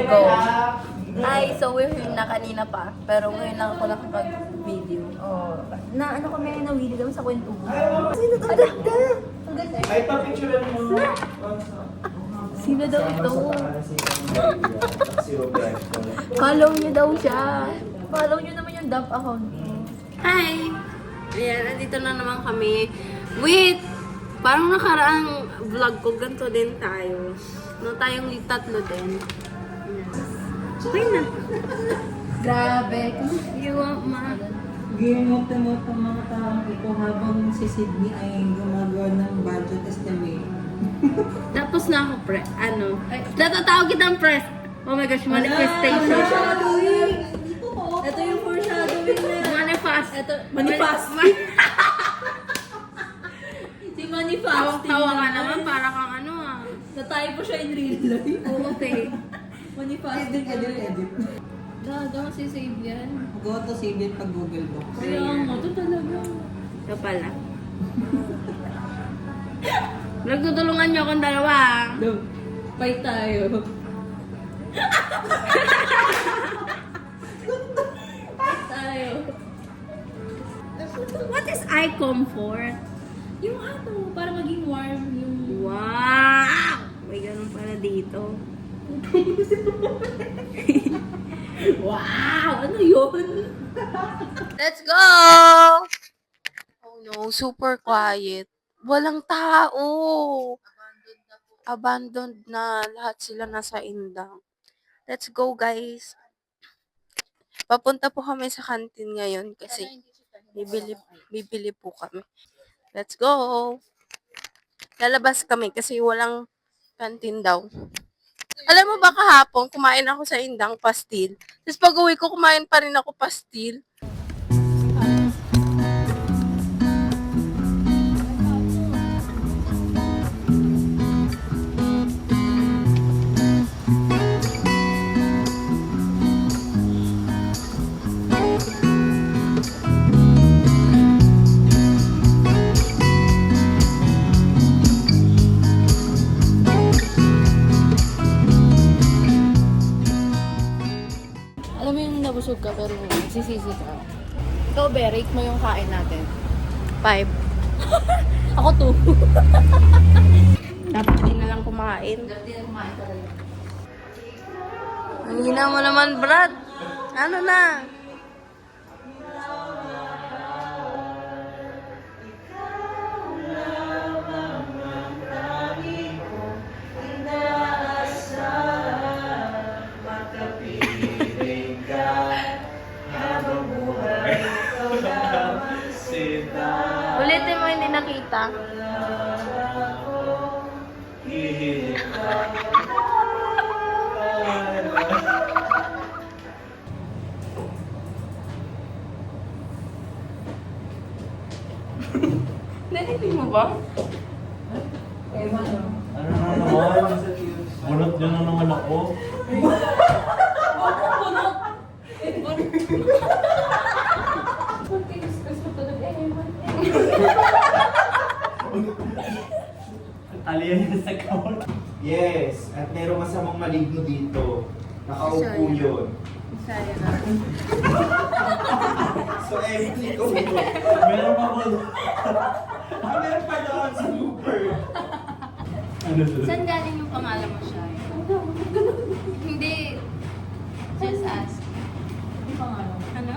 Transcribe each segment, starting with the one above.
Go. Ay, so we're here na kanina pa. Pero ngayon lang ako nakapag-video. Oh, na ano kami nawili kami sa kwentuhan. Sino to? Ang ganda! Ang ganda. Ay, pa-picturean mo. Sino daw ito? Si Roberto. Follow niyo daw siya. Follow nyo naman yung dump account ko. Hi! Ayan, nandito na naman kami. Wait! Parang nakaraang vlog ko, ganito din tayo. No, tayong tatlo din. Ayan. Okay na. Grabe. You want ma? Ginamoto mo itong mga taong ito habang si Sydney ay gumagawa ng budget estimate. Tapos na ako, natatawag kitang press. Oh my gosh, manifestation. Ito yung foreshadowing na. Manifest. Ito, manifest. Si manifest. Tawa ka naman, para kang ano ah. Natay po siya in real life. Okay. Manifest. Edit. Gaga, sisave yan. Magawa to save it pag Google Docs. Kaya mo, ito talaga. Ito pala. Nagtutulungan niyo akong dalawa ah. Fight tayo. Fight tayo. What is eye comfort? Yung ano, para maging warm yung... Wow! May ganun pala dito. Wow! Ano yun? Let's go! Oh no, super quiet. Walang tao. Abandoned na. Lahat sila nasa indang. Let's go, guys. Papunta po kami sa kantin ngayon kasi bibili po kami. Let's go! Lalabas kami kasi walang kantin daw. Alam mo ba kahapon, kumain ako sa indang pastil. Tapos pag uwi ko, kumain pa rin ako pastil. Alam mo yung nabusog ka pero sisisi ka. Ikaw, be, rate mo yung kain natin. 5. Ako 2. Dapat di na lang kumain. Hindi na kumain talaga. Ang hina mo naman, Brad. Ano na? Ulitin mo, hindi nakita. Narinig mo ba? Ano na naman? Bunot yun na naman ako. Aliyan yun sa kawal. Yes, at merong masamang maligno dito. Nakaupo yun. Sayang na. So, empty ko. Meron pa po. Meron pa doon, super. Ano to? Saan galing yung pangalan mo siya? Hindi. Just ask. Yung pangalan. Ano?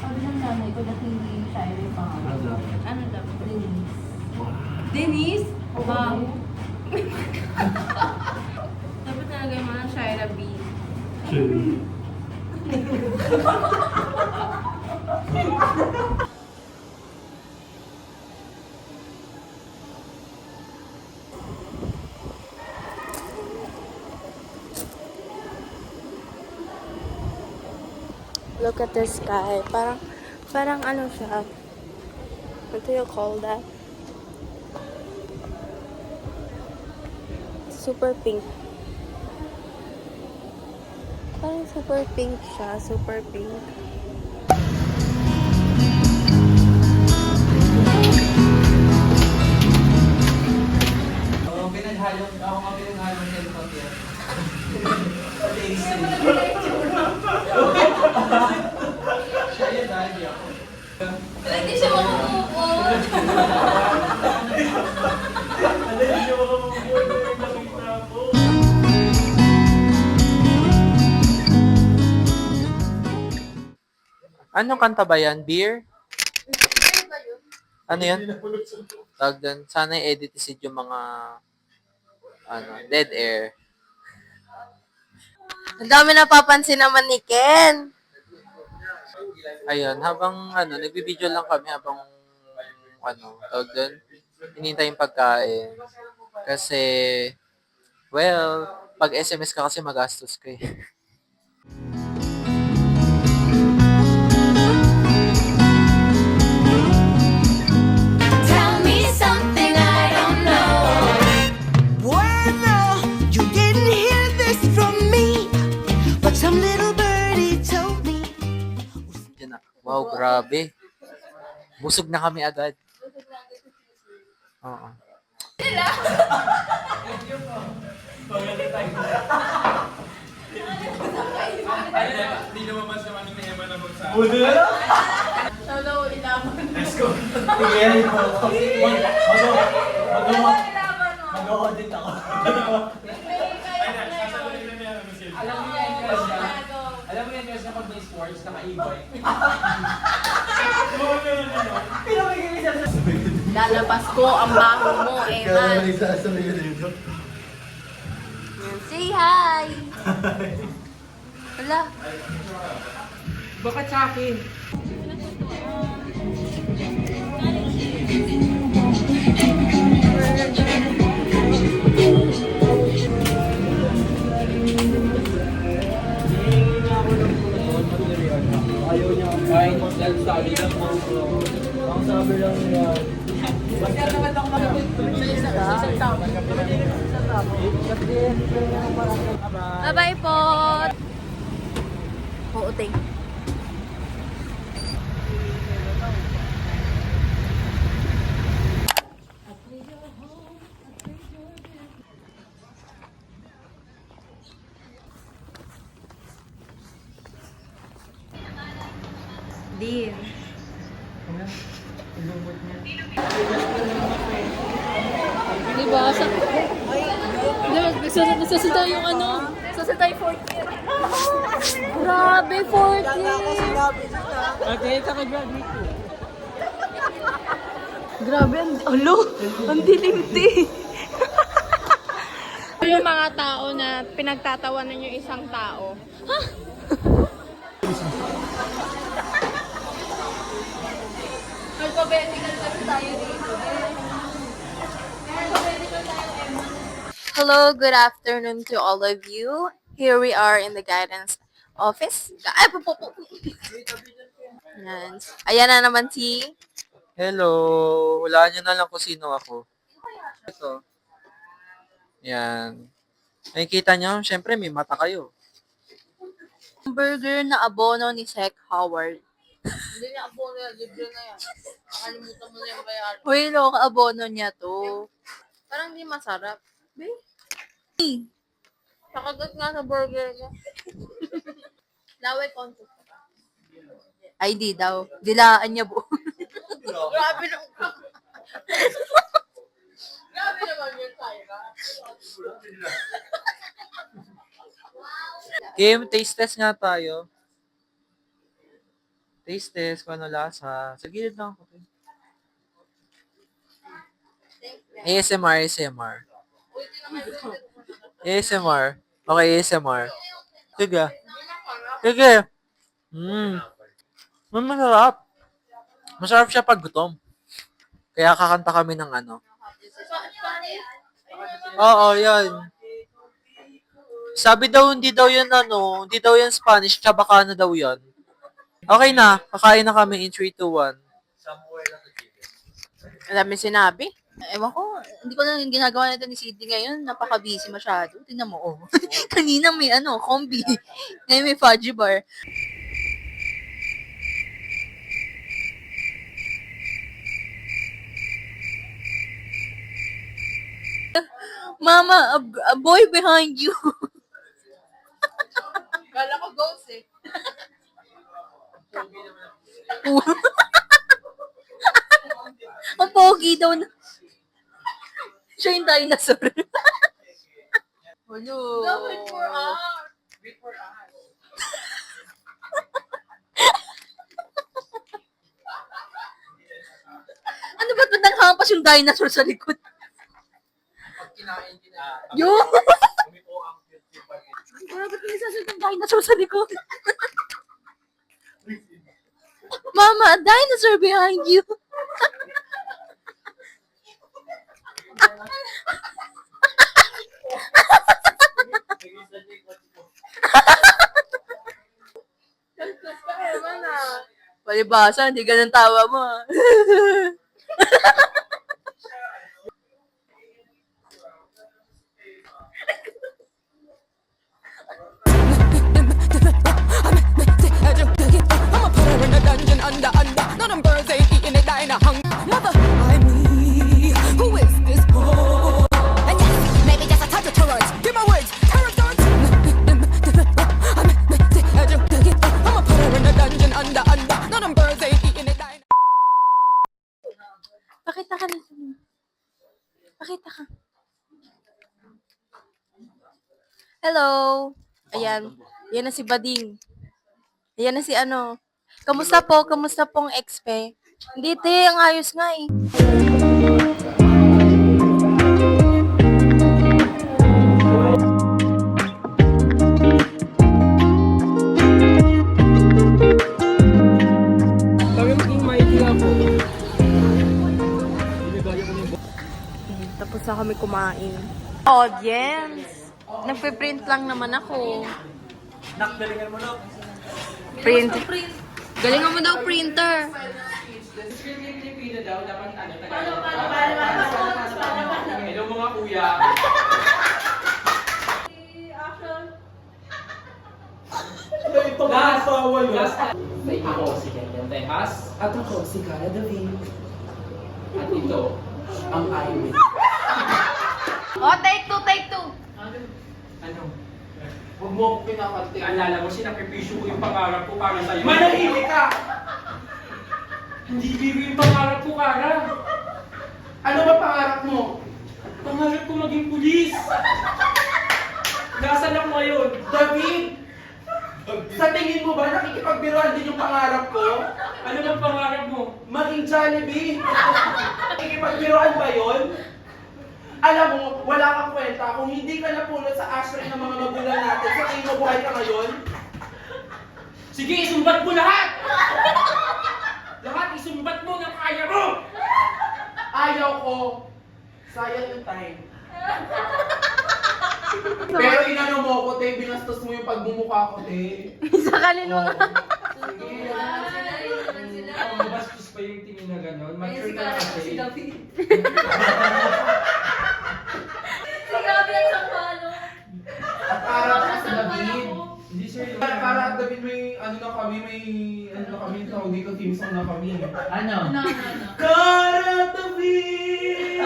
Sabi ng nanay ko na hindi siya yung pangalan. Ano daw? Denise. Denise? Wow. Dapat talaga yung mga Shira B. Look at the sky. Parang ano siya. What do you call that? Super pink. Parang super pink siya. Super pink. Ako ang pinaghalong sa Elpot yan. Hindi siya makamove on. Anong kanta ba yan? Beer? Ano yan? Tawag doon. Sana i-edit isid yung mga dead air. Ang dami napapansin naman ni Ken. Ayun, habang nagbibideo lang kami habang tawag doon, hinihintay yung pagkain. Kasi, well, pag SMS ka kasi magastos ka eh. Tell me something I don't know. Bueno, you didn't hear this from me, but some little birdie told me. Yan na. Wow, grabe. Busog na kami agad. Oo. Mag-audit ako. Alam mo yan guys, kapag may sports, naka-e-boy. Lalabas ko ang baho mo, Eman. Say hi! Wala. Bakit sa akin? Ayaw niya. Kahit sabi lang mo. Ang sabi lang niya. Bye-bye po! Oo, thank you. Dear. Diba? Nagsasalita yung ano? Nagsasalita yung 4th year. Grabe, 4th year! Okay, kaka-graduate ko. Grabe, ang dilim-di. Yung mga tao na pinagtatawanan yung isang tao. Alphabetical kasi tayo dito. Hello, good afternoon to all of you. Here we are in the guidance office. Ay, po. Yan. Ayan na naman si... Hello! Hulaan nyo na lang kung sino ako. Ito. Yan. Nakikita nyo, syempre may mata kayo. Burger na abono ni Sec Howard. Hindi niya abono yan, libre na yan. Nakalimutan mo na yung bayaran. Uy, loka abono niya to. Parang di masarap. Nakagat nga sa burger ko. Laway konti. Ay, di daw. Dilaan niya buo. Grabe naman. Grabe naman yun tayo. Game, taste test nga tayo. Taste test, kung ano lasa. Sa gilid lang ako. ASMR, ASMR. ASMR. Okay, ASMR. Sige. Sige. Masarap. Masarap siya pag gutom. Kaya kakanta kami ng ano. Oo, yan. Sabi daw, hindi daw yan Spanish, Chabacano daw yan. Okay na, kakain na kami in 3, 2, 1. Ang dami sinabi. Ewan ko, hindi ko lang yung ginagawa nito ni Sidney ngayon. Napaka-busy masyado. Tingnan mo, oh. Kanina may combi. Ngayon may fudgy bar. Mama, a boy behind you. Deadpool. Ang pogi daw na. Siya yung dinosaur. Hello. Wait for us. Ano ba't nanghampas yung dinosaur sa likod? Yun! Wala ba't nisasunod yung dinosaur sa likod? Mama, a dinosaur behind you. Palibasa, hindi ganun tawa mo. Ah. I'ma put her in a dungeon under. None of them birds ain't eating it, dying a hunger. Mother, I me. Who is this? Oh. And yes, maybe just a touch of turrets. Give my words, turret guards. I'ma put her in a dungeon under. None of them birds ain't eating it, dying. Pakita ka na. Pakita ka. Hello. Ayan. Yan na si Bading. Ayan na si ano. Kamusta po? Kamusta pong expe? Hindi, te. Ang ayos nga eh. Sabi maging mighty ako. Tapos na kami kumain. Audience! Nagpe-print lang naman ako. Nakdalingan mo na. Print. Galingan mo daw, printer. Hello mga kuya. Ito ba asawa yun? Ako si Kenya Tejas. At ako, si Cara David, At ito, ang Iwin. Oh, take two, take two. Ano? huwag mo akong kinakante. Alala mo, sinakripisyo ko yung pangarap ko para sa'yo. Manahimik ka! Hindi biro yung pangarap ko, Kara. Ano ba pangarap mo? Pangarap ko maging pulis. Nasaan ako ngayon? David! Sa tingin mo ba nakikipagbiruan din yung pangarap ko? Ano bang pangarap mo? Maging Jollibee? Nakikipagbiruan ba yun? Alam mo, wala kang kwenta kung hindi ka napulot sa ashtray ng mga magulang natin. Sa tingin mo buhay ka ngayon? Sige, isumbat mo lahat! Lahat isumbat mo ng kaya mo! Ayaw ko. Sayang yung time. Pero inano mo ko, te. Binastos mo yung pagmumukha ko, te. Sa kanino nga. Oh, mabastos pa yung tingin na gano'n. Mature na kasi. Para sa David. Hindi sir yung... Para David may ano na kami, tawag dito, team song na kami. Ano? Para David!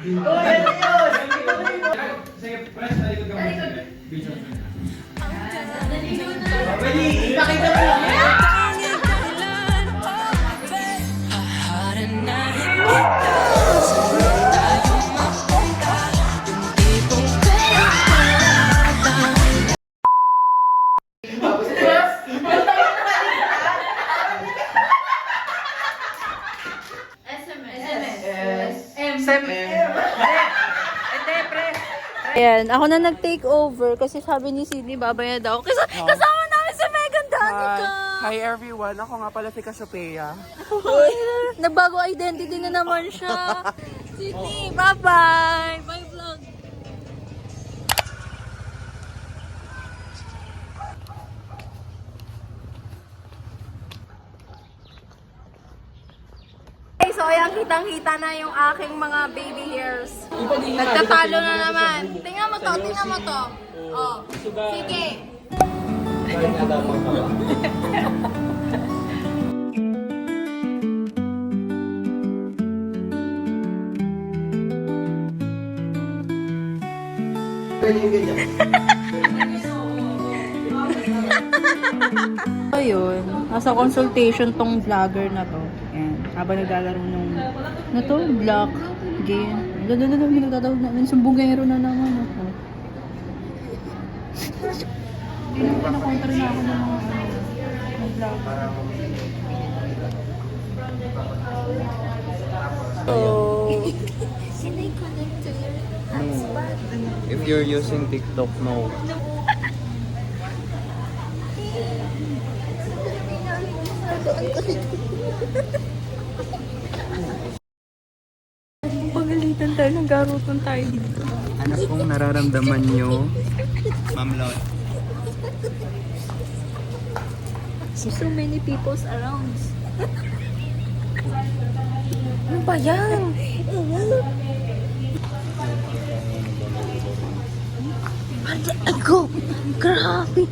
Oh, yan yun! Sige, press na likod ka mo. Video. Pwede, ipakita mo lang. Ayan, ako na nag-take over kasi sabi ni Sydney babaya daw. Kasi kasama namin si Megan Danica. Hi everyone, ako nga pala si Cassiopeia. Nagbago identity na naman siya. Sydney, bye-bye! Bye vlog! Okay, so ayan, kitang-kita na yung aking mga baby hairs. Nagtatalo na naman. Tingnan mo to, tingnan mo to. Oh, sige. Ganyan. Ayun, Nasa consultation tong vlogger na to. Ayan. Habang naglalaro nung, na to, block game. Sumbongero na naman ako. Pinakontra na ako ng mga vlogger. If you're using TikTok, no. Pagalitan tayo, nagarutan tayo dito. Ano pong nararamdaman nyo, Ma'am Lot? So many peoples around. Ano ba yan? Ako! Grabe!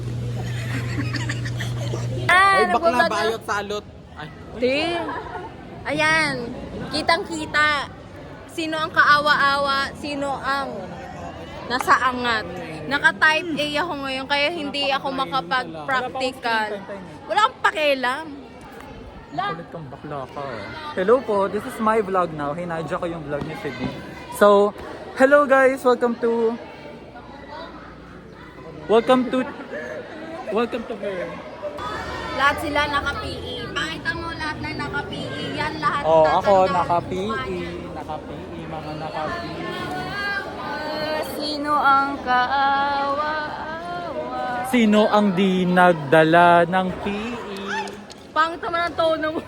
Ay, bakla nagbablog na- bayot salot. Ay, Di. Ayan. Kitang-kita. Sino ang kaawa-awa, sino ang nasa angat. Naka-type A ako ngayon, kaya hindi ako makapag-practical. Wala akong pakialam. Kulit kang bakla ka. Hello po, this is my vlog now. Hinadya ko yung vlog ni Sydney. So, hello guys, welcome to her. Lahat sila naka-PE. Pakita mo lahat na naka-PE. Yan lahat. Oh, ako tatanda naka-PE, mga naka-PE. Sino ang kaawa-awa? Sino ang di nagdala ng PE? Pangit naman ang tono mo.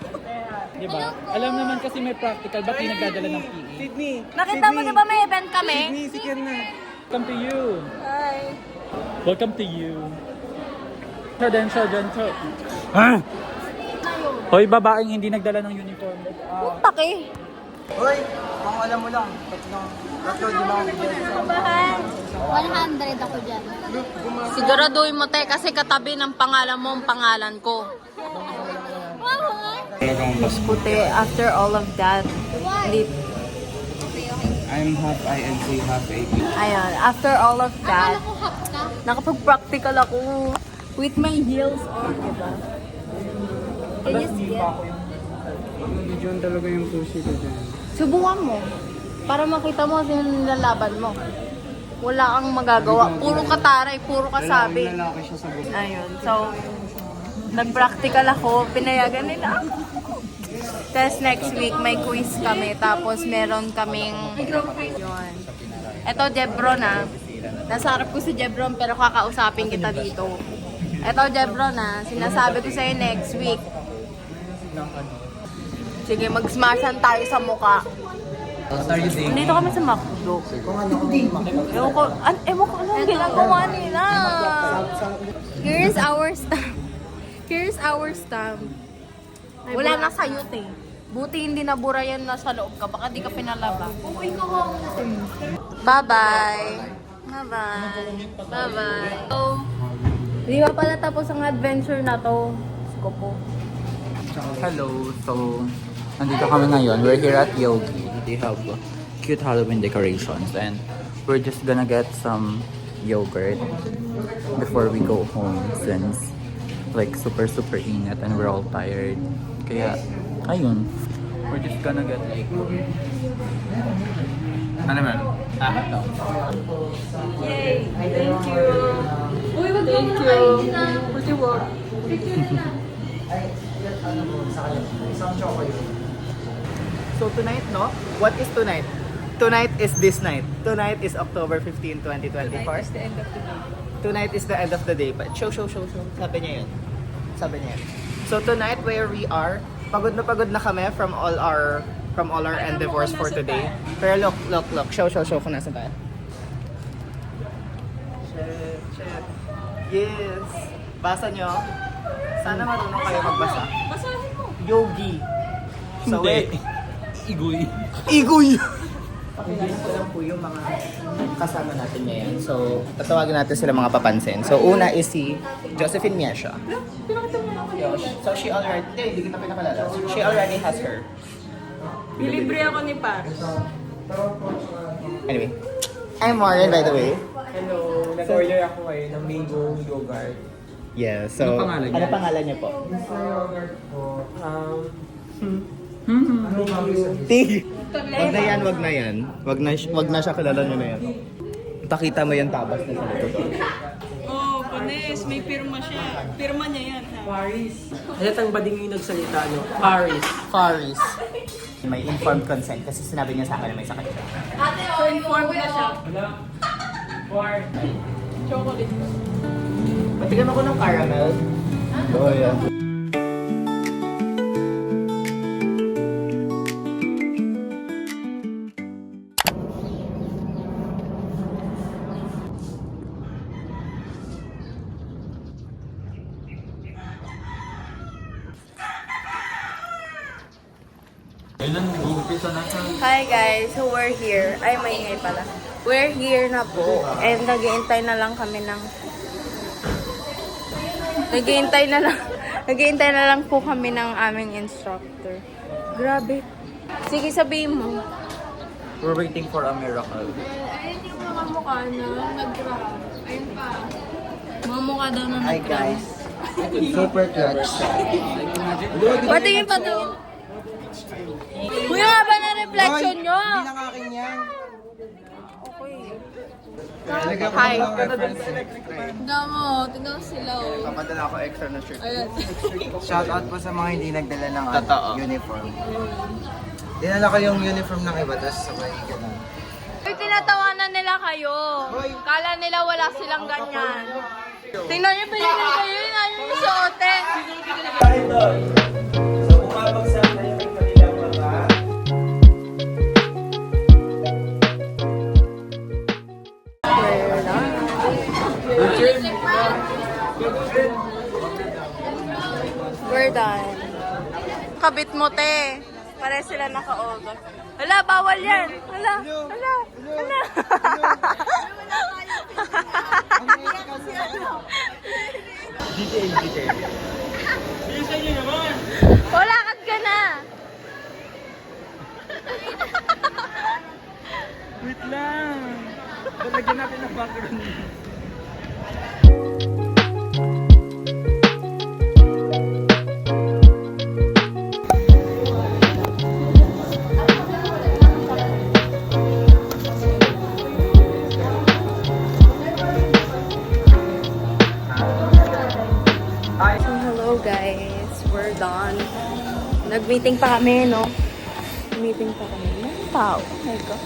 Diba? Alam naman kasi may practical, ba't di nagdadala ng PE? Sydney! Nakita mo na ba may event kami? Sydney, sikir na. Welcome to you. Hi. Welcome to you. Siya. Ah! Hoy, babaeng hindi nagdala ng uniform. Paki. Hoy, kung alam mo lang, tatlo di ba? 100 ako dyan. Siguraduhin mo te kasi katabi ng pangalan mo ang pangalan ko. Mas puti after all of that. Lip. I'm half INC, half AP. Ayun, after all of that, nakapag-practical ako with my heels on, diba? Can you see it? Diyan talaga yung pussy ko dyan. Subukan mo. Para makita mo sino nilalaban mo. Wala kang magagawa. Puro kataray, puro kasabi. Lalaki siya sa buhay. Ayun. So, nag-practical ako. Pinayagan nila ako. Tapos next week, may quiz kami. Tapos meron kaming... Yun. Ito, Jebron ah. Nasa harap ko si Jebron pero kakausapin kita dito. Ito, Jebron ah. Sinasabi ko sa'yo next week. Sige, mag-smashan tayo sa muka. Nandito kami sa McDo. Ewan ko, anong ginagawa nila? Here's our stamp. Here's our stamp. Wala na sa'yo, te. Buti hindi nabura yan na sa loob ka. Baka di ka pinalaba. Bye-bye. Bye-bye. Bye-bye. So, di ba pala tapos ang adventure na to? Ko po. Hello, so nandito kami ngayon. We're here at Yogi. They have cute Halloween decorations and we're just gonna get some yogurt before we go home since like super init and we're all tired. Kaya, ayun. We're just gonna get like ano man? No. Yay! Thank you! Uy, wag mo na kainin na. Pwede wag. Picture na. So tonight, no? What is tonight? Tonight is this night. Tonight is October 15, 2024. Tonight is the end of the day. Tonight is the end of the day. But show. Sabi niya yun. So tonight where we are, pagod na kami from all our endeavors for today. Pero look. Show kung nasa tayo. Check. Yes. Basa nyo. Sana marunong kayo magbasa. Basahin mo. Yogi. So wait. Igoy. Pakinggan ko lang po yung mga kasama natin ngayon. So, tatawagin natin sila mga papansin. So, una is si Josephine Miesha. So, she already, hindi kita pinakalala. She already has her. Bilibre ako ni Par. Anyway, I'm Warren by the way. Hello, nag-order ako ng mango yogurt. Yeah, so... Ano pangalan niya? Ano pangalan niya po? Tig! Wag na yan, wag na yan. Wag na siya, kilala niyo na yan. Pakita mo yung tabas na sa likod. Oh, Panes, may pirma siya. Pirma niya yan. Paris. Halatang bading yung nagsalita, no? Paris. Paris. May informed consent kasi sinabi niya sa akin na may sakit siya. So, informed na siya. Wala. War. Chocolate. Patigan ako ng caramel. Oh, yeah. Hi guys, so we're here. Ay, maingay pala. We're here na po. And naghihintay na lang kami ng... Naghihintay na lang po kami ng aming instructor. Grabe. Sige, sabihin mo. We're waiting for a miracle. Ayun yung mga mukha na nag-grab. Ayun pa. Mga mukha daw na Hi guys. Super clutch. Patingin pa to. Kuya nga ba na reflection nyo? Hindi lang akin yan. Hi. Tignan mo sila oh. Papadala ako extra na shirt. Ayan. Shoutout po sa mga hindi nagdala ng Totoo. uniform. Dinala ko yung uniform ng iba, tapos sabay ganun. Uy, tinatawanan nila kayo. Kala nila wala silang ganyan. Tingnan niyo, pinigil kayo yun. Ayaw niyo suotin. We're done. Kabit mo, te. Pare sila naka-over. Hala, bawal yan. Hala. Wala ka na. Wait lang. Talagyan natin ng background. So, hello guys. We're done. Nag-meeting pa kami, no? Meeting pa kami. May tao. Oh my God.